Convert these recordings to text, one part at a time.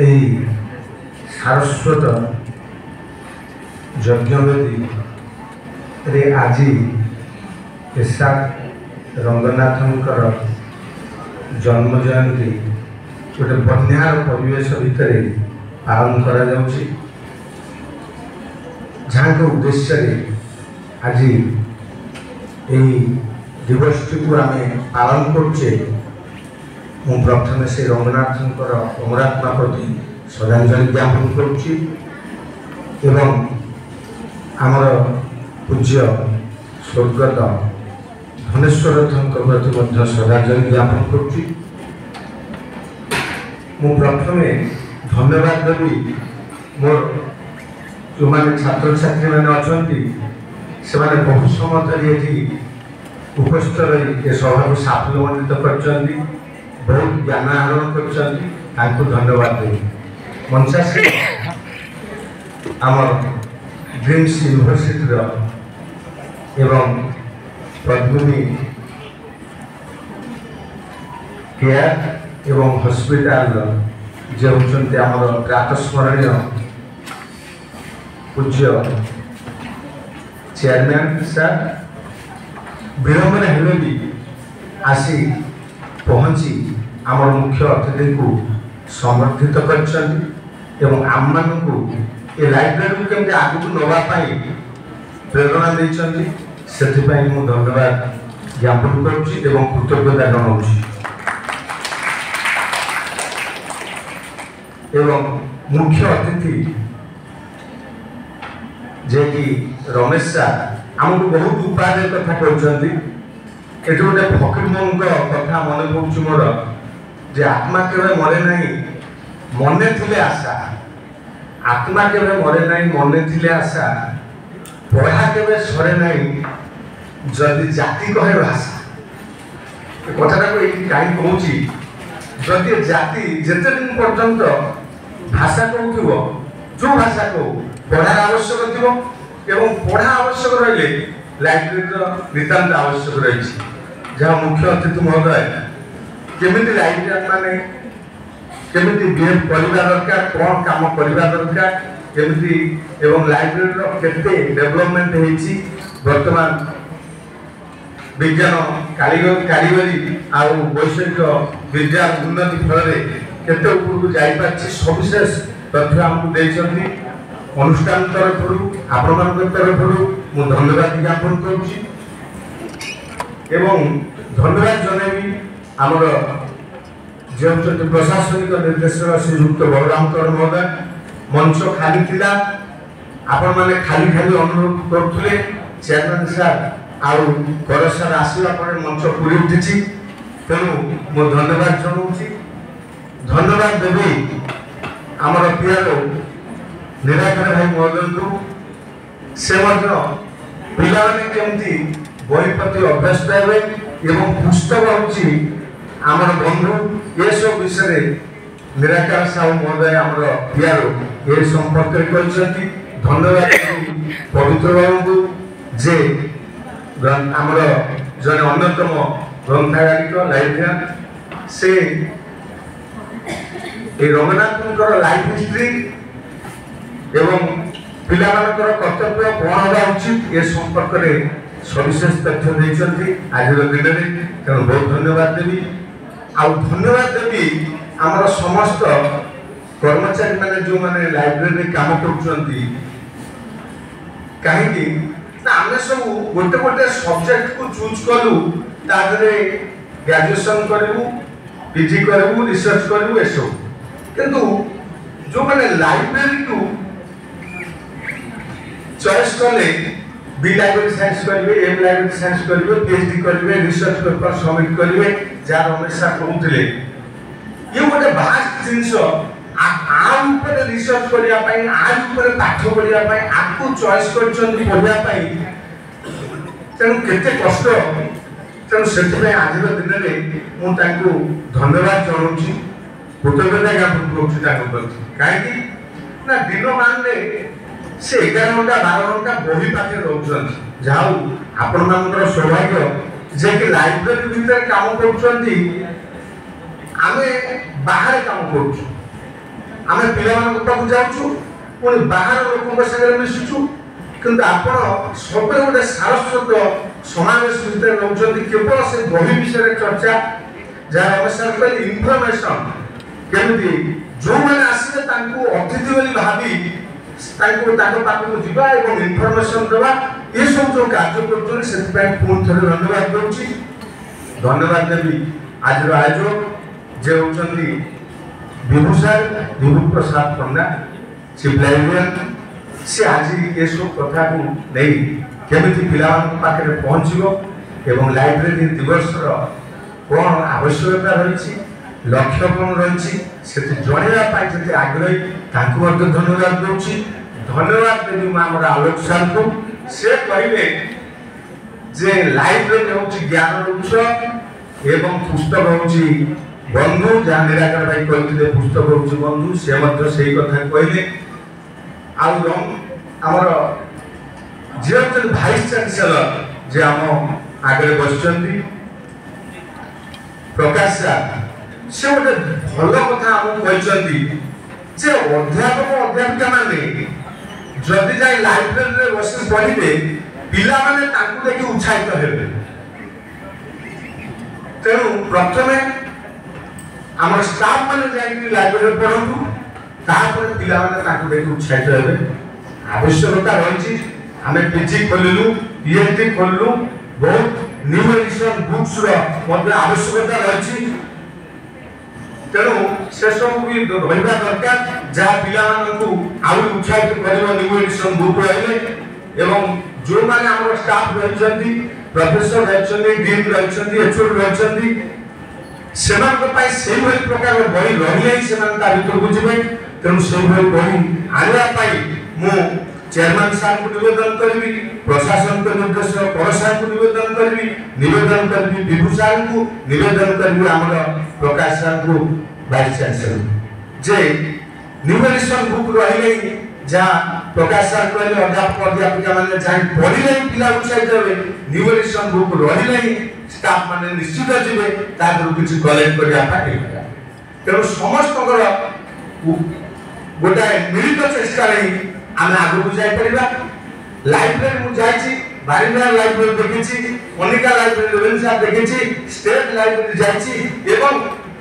এই সারস্বত যজ্ঞবেদী रे आज एसआर रंगनाथंकर जन्म जयंती गोटे बन्यार परिवेश भितर पालन करा जाउछि जहाँ के उद्देश्य आज दिवस को आम पालन करुचे मु प्रथम से रंगनाथंकर अमरात्मा प्रति श्रद्धांजलि ज्ञापन करुछि एवं आमर पूज्य स्वर्गत धनेश्वर प्रति श्रद्धांजलि ज्ञापन करुछि। मु प्रथमे धन्यवाद देवी मोर जो मैंने छात्र छात्री मैंने अच्छा से बहुत समय धरी उपस्थित रही सभा को साफल्यमंडित कर बहुत ज्ञान आहरण कर धन्यवाद देवी। मनसा से आमर ड्रीम्स यूनिवर्सिटी एवं पद्मिनी केयर एवं हॉस्पिटल जे होचंती आमर प्रातस्मरणीय पूज्य चेयरमैन सर विलंबन हेले भी आसी पहुंची आमर मुख्य अतिथि को समर्थित कर आम मान ये लाइब्रेरी को केमती आगू नवाई प्रेरणा देइछंती सेथिपाई मु धन्यवाद ज्ञापन करुछि एवं कृतज्ञता जनाउछि। एवं मुख्य अतिथि जे कि रमेश सर आमको बहुत उपाय कथा कहते ये गोटे फकीरमोहन कथा मन पड़ुछि मोर जे आत्मा केवे मरे नहीं मने थिले आशा आत्मा केवे मरे नहीं मने थिले आशा पढ़ा केवे सरे नहीं जदि जाति कहे भाषा कथाटा को कहीं कहूँ जदि जाति जिते दिन पर्यंत भाषा कहूँ जो भाषा कहू पढ़ार आवश्यक थी एवं पढ़ा आवश्यक रही लाइब्रेरी नितांत आवश्यक रही जहाँ मुख्य अतिथि महोदय केमी लाइब्रेरी मैंने केमी बिहेव करवा दरकार कौन काम करवा दरकार केमी एवं लाइब्रेरी केते डेवलपमेंट होती वर्तमान विज्ञान कारीगरी आउ वैषयिक विद्या उन्नति फल केते उपरକୁ जाइपाछि सविशेष तथ्य हमको देइछंती अनुष्ठान तरफ आपण तरफ मु धन्यवाद ज्ञापन करुछि एवं धन्यवाद जनैबी आमर जो प्रशासनिक निर्देशक श्रीयुक्त बलराम कर महोदय मंच खाली थिला आपण माने खाली खाली अनुरोध करथुले चेयरमैन सर आउ कर सर आसला पर मंच पूरी उठिछि तेणु मो धन्यवाद जनाउछि। धन्यवाद देवी आमर पियारो निराकर भाई महोदय को से पिलाने केमती बही प्रति अभ्यस्त हे एवं पुस्तक हूँ आमर बंधु ये सब विषय निराकार साहू महोदय आमर पियारो ये संपर्क कहते धन्यवाद पवित्र बाबू को जे आमर जने अन्यतम ग्रंथागारिक लाइब्रेरियन से रंगनाथंकर लाइफ हिस्ट्री एवं पिलामानकर कर्तव्य कौन होगा उचित ये संपर्क में सविशेष तथ्य देइछंती आज दिन में तेणु बहुत धन्यवाद देवी आउ धन्यवाद देवी आमर समस्त कर्मचारी माने जो माने लाइब्रेरी काम करछंती कहीं आम सब गोटे गोटे सब्जेक्ट को चूज कलु तादरे ग्रेजुएशन करू पीजी करू रिसर्च करू ए सब किंतु जो माने लाइब्रेरी को चॉइस कले बी लाइब्रेरी साइंस करेंगे एम लाइब्रेरी साइंस करेंगे पीएचडी करेंगे रिसर्च पेपर सबमिट करेंगे जहाँ हमेशा कहते ये गोटे बास्ट जिनस आम रिसर्च करने आज पाठ पढ़ाई आपको चॉइस कर पढ़ाई तेणु केते कष्ट तेणु से आज दिन में मुझे धन्यवाद जनाऊँगी कृतज्ञता ज्ञापन करुँच कहीं दिन मान से 11 घंटा 12 घंटा बही पाखे रोचन जाऊ आपण मानकर सौभाग्य जे कि लाइब्रेरी भीतर काम करूछंती आमे बाहर काम करूँ आमे पिलामान पाखु जाऊँ पुणी बाहर लोक संगे मिशुचु किंतु आपण सब गोटे सारस्वत समावेश भितर नौकरी केवल से बही विषय चर्चा जहाँ रमेश सर इनफर्मेशन केमी जो मैंने आसवे अतिथि बोली भावी पाखक जावा और इनफर्मेशन देवा ये सब जो कार्य कर पुणी थे धन्यवाद दूसरी धन्यवाद देवी आज आयोजक जे होती विभू सर विभू प्रसाद पंडा चीफ लाइब्रेरियन से आज ये सब कथा को नहीं केमी पिला पाखे पहुँचो एवं लाइब्रेरी दिवस कौन आवश्यकता रही लक्ष्य कौन रही से जनवाई आग्रही धन्यवाद दूसरी धन्यवाद देवी आम आलोक सार को से कहे जे लाइब्रेरी हूँ ज्ञान उत्स एवं पुस्तक हूँ बंधु जहाँ निराकार भाई कहते पुस्तक हूँ बंधु से कथा कहले आमर जे भाइस चांसलर जे आम आगे बस प्रकाश सार से गोटे भल कथा आमको कहते अध्यापक अध्यापिका माने जदि जाए लाइब्रेरी बस पढ़े पिला माने देखिए उत्साहित हेबे तेणु प्रथमे आम स्टाफ मैंने जाइए लाइब्रेरी पढ़ू तापर पिला माने देखिए उत्साहित हेबे आवश्यकता रही आम पीजी खोलु पीएचडी खोलु बहुत न्यू एडिशन बुक्स आवश्यकता रही तेणु से सब भी रहा दरकार जहाँ पिला आहुरी उत्साहित कर न्यू एडिशन बुक रही एवं जो मैंने आम स्टाफ रही प्रोफेसर रही डीन रही एचओडी रही से प्रकार बही रही से भर को जी तेणु से बही आने मु चेयरमैन सार को निवेदन करी प्रशासन के निर्देशक पर सार को निवेदन करी विभू सार को निवेदन करी आम प्रकाश सार को वाइस चांसलर जे न्यू एडिशन बुक रही जहाँ प्रकाश सार कहले अध्यापक अध्यापिका मैंने जहाँ पढ़े पिला उत्साहित हे न्यू एडिशन बुक रही स्टाफ मैंने निश्चित जीवे किसी कलेक्ट करने तेणु समस्त गोटे मिलित चेष्टा आम आग को जापर लाइब्रेरी मुझे बारिंदा लाइब्रेरी देखी कनिका लाइब्रेरी देखी स्टेट लाइब्रेरी जाइए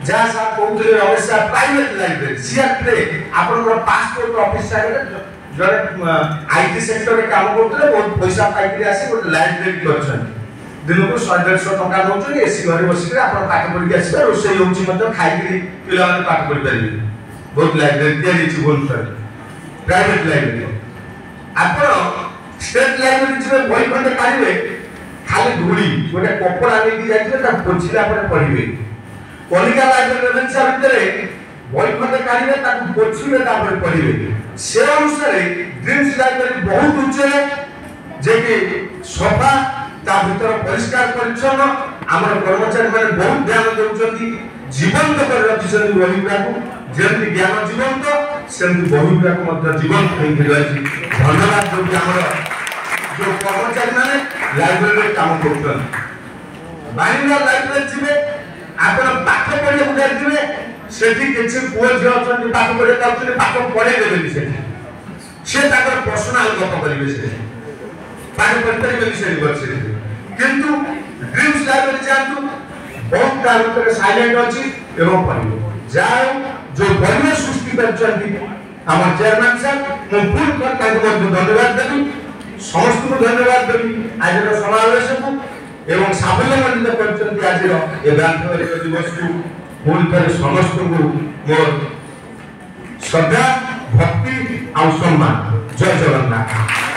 जहाँ साहब कहते रमेश साहब प्राइवेट लाइब्रेरी सीआरपी आपन पासपोर्ट ऑफिस जड़े आईटी सेक्टर में काम करते बहुत पैसा पाई आसे गोटे लाइब्रेरी कर दिन को 100-150 टका नौ एसी घर बसिक पाठ पढ़ी आसवे रोसे हो खाई पिला पाठ पढ़ी पारे बहुत लाइब्रेरी तैयारी भुवनेश्वर प्राइवेट लाइब्रेरी आप स्टेट लाइब्रेरी जी बही खंडे काढ़े खाली धूली गोटे कपड़ा लेकिन जाइए पोछिला पढ़े कनिका लाइब्रेरी रेभेन्सा भितर बही खंडे काढ़े पोछिले पढ़े से अनुसार ड्रीम्स लाइब्रेरी बहुत उच्चे जे कि सफा भीतर परिष्कार परिच्छन्न आम कर्मचारी मैंने बहुत ध्यान देउछंती जीवंत कर रखिछंती बही गुड़ाक जेमती ज्ञान जीवंत सेमती बही गुड़ाक जीवंत होई धन्यवाद देबी आम जो कर्मचारी मैंने लाइब्रेरी काम कर बारिंदा लाइब्रेरी जीवे आप पाठ पढ़े जाइए सेठी किसी पुओ झील अच्छा पाठ पढ़े जाऊँ पाठ पढ़े देवे से पर्सनाल गप करेंगे पाठ पढ़ी से यूनिवर्सिटी किंतु ड्रीम्स लाइब्रेरी जातु बहुत तार साइलेंट अच्छी एवं पढ़ो जाओ जो बड़े सृष्टि कर चेयरमैन साहब मुझे धन्यवाद देवी समस्त को धन्यवाद देवी आज समावेश को एवं साफल्यमंडित कर आज ग्रंथालय दिवस को पुणी थे समस्त को मोर श्रद्धा भक्ति और सम्मान जय जगन्नाथ।